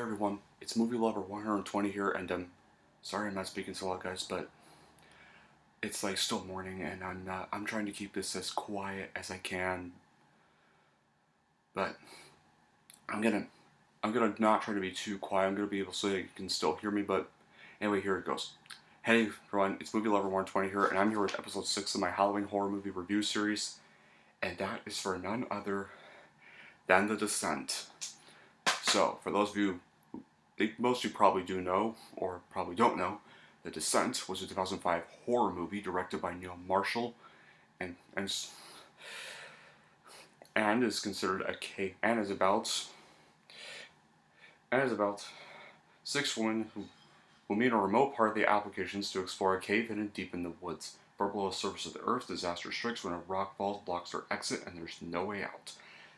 everyone, it's Movie Lover 120 here, and sorry I'm not speaking so loud, guys, but it's like still morning, and I'm trying to keep this as quiet as I can, but I'm gonna I'm gonna not try to be too quiet. I'm gonna be able so you can still hear me, but anyway, here it goes. Hey everyone, it's Movie Lover 120 here, and I'm here with episode 6 of my Halloween horror movie review series, and that is for none other than The Descent. So, for those of you, most of you probably do know, or probably don't know, The Descent was a 2005 horror movie directed by Neil Marshall, and is considered a cave, and is about six women who meet on a remote part of the applications to explore a cave hidden deep in the woods. Far below the surface of the earth, disaster strikes when a rock falls, blocks their exit, and there's no way out.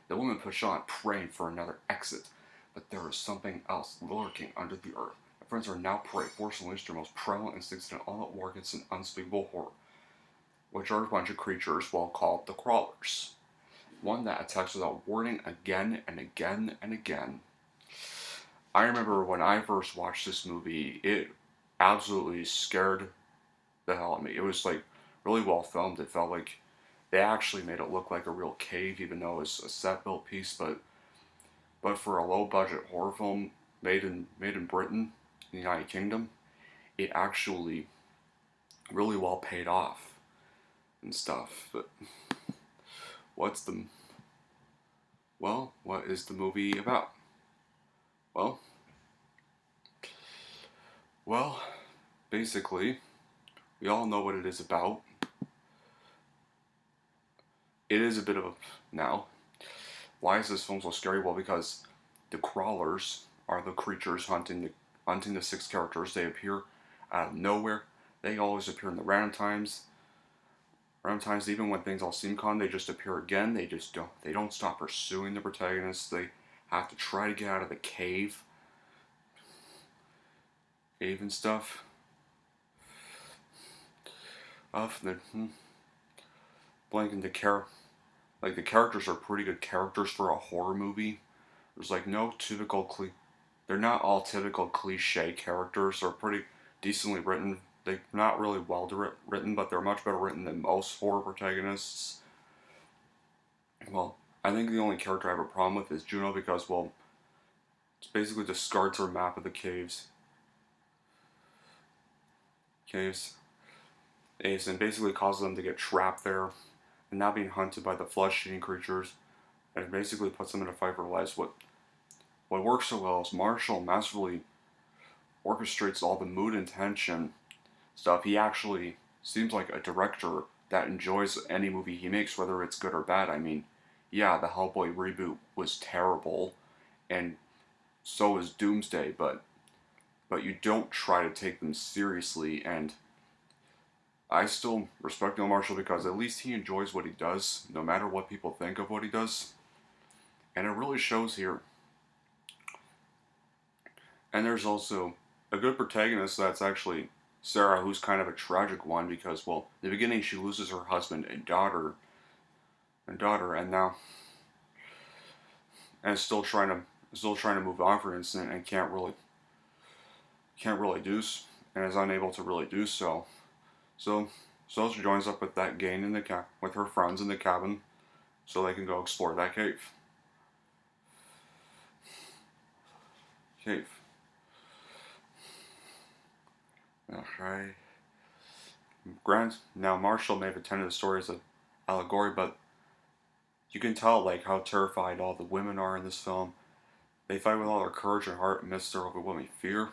The women push on, praying for another exit, but there is something else lurking under the earth. Their friends are now prey, forced to unleash their most prevalent instincts in an all-out war against an unspeakable horror, which are a bunch of creatures well called the Crawlers. One that attacks without warning again and again and again. I remember when I first watched this movie, it absolutely scared the hell out of me. It was like really well filmed. It felt like they actually made it look like a real cave, even though it's a set built piece. But for a low budget horror film made in Britain, in the United Kingdom, it actually really well paid off and stuff. But what is the movie about? Well, basically, we all know what it is about. It is a bit of a now. Why is this film so scary? Well, because the Crawlers are the creatures hunting the six characters. They appear out of nowhere. They always appear in the random times. Random times, even when things all seem calm, they just appear again. They don't stop pursuing the protagonists. They have to try to get out of the cave and stuff. Blanking the characters are pretty good characters for a horror movie. There's like no they're not all typical cliche characters. They're pretty decently written. They're not really well written, but they're much better written than most horror protagonists. Well, I think the only character I have a problem with is Juno because, well, it basically discards her map of the caves, and basically causes them to get trapped there and not being hunted by the flesh-eating creatures, and basically puts them in a fight for their lives. What works so well is Marshall masterfully orchestrates all the mood and tension stuff. He actually seems like a director that enjoys any movie he makes, whether it's good or bad. I mean, yeah, the Hellboy reboot was terrible, and so is Doomsday, but you don't try to take them seriously, and I still respect Neil Marshall because at least he enjoys what he does, no matter what people think of what he does. And it really shows here. And there's also a good protagonist that's actually Sarah, who's kind of a tragic one because, well, in the beginning she loses her husband and daughter, and now and is still trying to move on from incident and can't really do and is unable to really do so. So she joins up with that gang with her friends in the cabin, so they can go explore that cave. Okay. Now Marshall may have attended the story as an allegory, but you can tell like how terrified all the women are in this film. They fight with all their courage and heart amidst their overwhelming fear.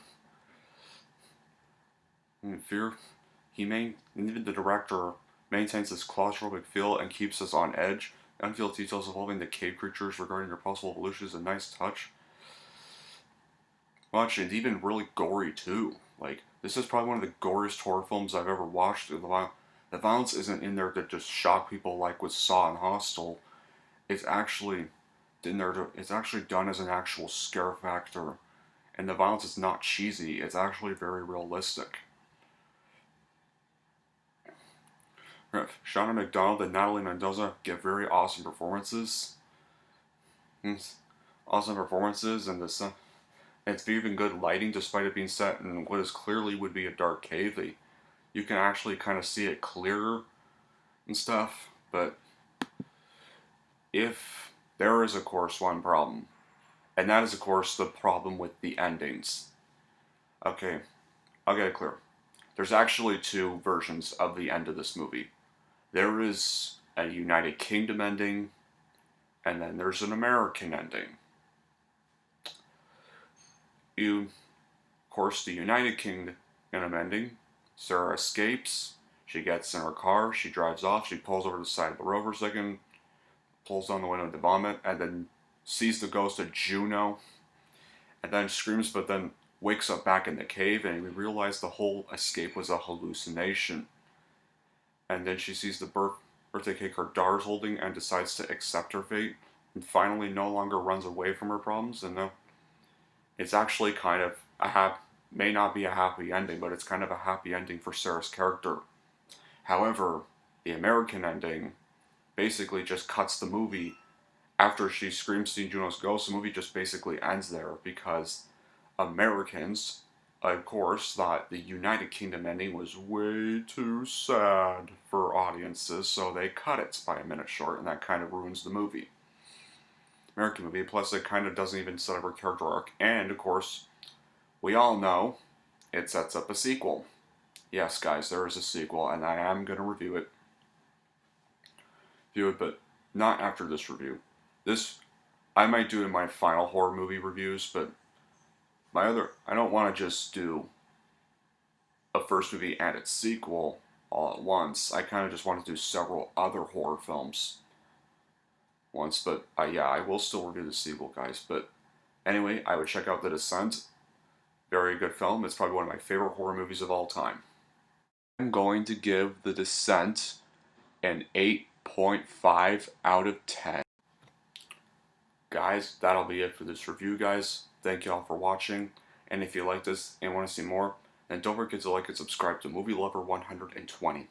Even the director maintains this claustrophobic feel and keeps us on edge. The unveiled details involving the cave creatures regarding their possible evolution is a nice touch. And even really gory too. Like, this is probably one of the goriest horror films I've ever watched. The violence isn't in there to just shock people like with Saw and Hostel. It's actually it's actually done as an actual scare factor. And the violence is not cheesy, it's actually very realistic. Shauna McDonald and Natalie Mendoza give very awesome performances. And And it's even good lighting despite it being set in what is clearly would be a dark cave. You can actually kind of see it clearer and stuff. But if there is, of course, one problem, and that is, of course, the problem with the endings. Okay, I'll get it clear. There's actually two versions of the end of this movie. There is a United Kingdom ending, and then there's an American ending. Of course, the United Kingdom ending, Sarah escapes, she gets in her car, she drives off, she pulls over to the side of the rover second, pulls down the window to vomit, and then sees the ghost of Juno, and then screams, but then wakes up back in the cave, and we realize the whole escape was a hallucination. And then she sees the birthday cake her daughter's holding and decides to accept her fate, and finally no longer runs away from her problems. And it's actually kind of may not be a happy ending, but it's kind of a happy ending for Sarah's character. However, the American ending basically just cuts the movie. After she screams seeing Juno's ghost, the movie just basically ends there because Americans, of course, thought the United Kingdom ending was way too sad for audiences, so they cut it by a minute short, and that kind of ruins the movie. American movie, plus it kind of doesn't even set up her character arc, and of course, we all know it sets up a sequel. Yes, guys, there is a sequel, and I am going to review it, but not after this review. This, I might do in my final horror movie reviews, but I don't want to just do a first movie and its sequel all at once. I kind of just want to do several other horror films once, but yeah, I will still review the sequel, guys. But anyway, I would check out The Descent. Very good film. It's probably one of my favorite horror movies of all time. I'm going to give The Descent an 8.5 out of 10. Guys, that'll be it for this review, guys. Thank you all for watching. And if you like this and want to see more, then don't forget to like and subscribe to Movie Lover 120.